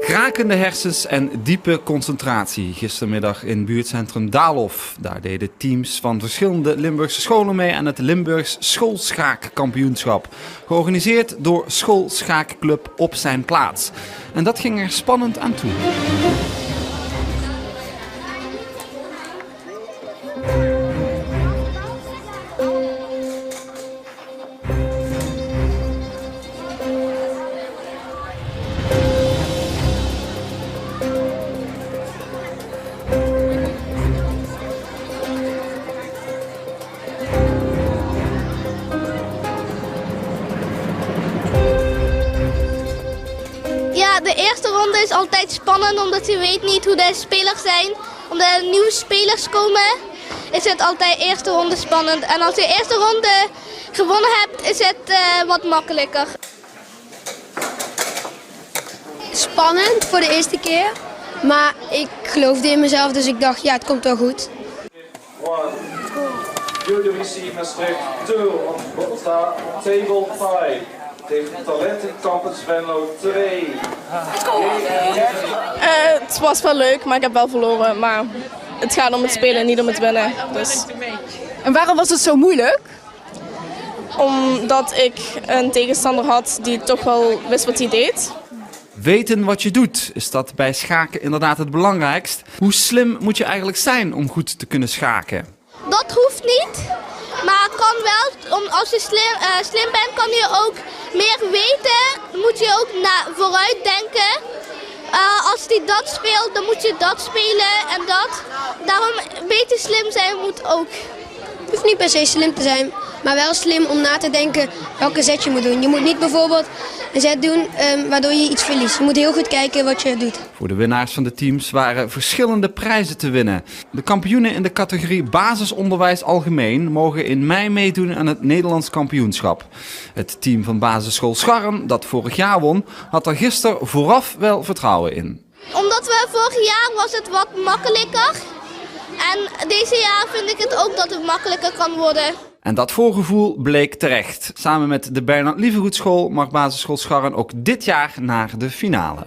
Krakende hersens en diepe concentratie. Gistermiddag in buurtcentrum Daalhof. Daar deden teams van verschillende Limburgse scholen mee aan het Limburgs Schoolschaakkampioenschap. Georganiseerd door Schoolschaakclub Op Zijn Plaats. En dat ging er spannend aan toe. Ja, de eerste ronde is altijd spannend omdat je weet niet hoe de spelers zijn. Omdat er nieuwe spelers komen, is het altijd de eerste ronde spannend. En als je de eerste ronde gewonnen hebt, is het wat makkelijker. Spannend voor de eerste keer, maar ik geloofde in mezelf, dus ik dacht, ja, het komt wel goed. 1. You receive Maastricht 2 on table 5. Tegen Talentencampus Venlo 2. Het was wel leuk, maar ik heb wel verloren. Maar het gaat om het spelen, niet om het winnen. Dus. En waarom was het zo moeilijk? Omdat ik een tegenstander had die toch wel wist wat hij deed. Weten wat je doet, is dat bij schaken inderdaad het belangrijkst. Hoe slim moet je eigenlijk zijn om goed te kunnen schaken? Dat hoeft niet, maar het kan wel. Als je slim bent, kan je ook meer weten. Moet je ook vooruit denken. Als die dat speelt, dan moet je dat spelen en dat. Daarom een beetje slim zijn moet ook. Het hoeft niet per se slim te zijn, maar wel slim om na te denken welke zet je moet doen. Je moet niet bijvoorbeeld een zet doen waardoor je iets verliest. Je moet heel goed kijken wat je doet. Voor de winnaars van de teams waren verschillende prijzen te winnen. De kampioenen in de categorie basisonderwijs algemeen mogen in mei meedoen aan het Nederlands kampioenschap. Het team van basisschool Scharren, dat vorig jaar won, had er gisteren vooraf wel vertrouwen in. Omdat vorig jaar was het wat makkelijker. En deze jaar vind ik het ook dat het makkelijker kan worden. En dat voorgevoel bleek terecht. Samen met de Bernard Lievegoed School mag basisschool Scharren ook dit jaar naar de finale.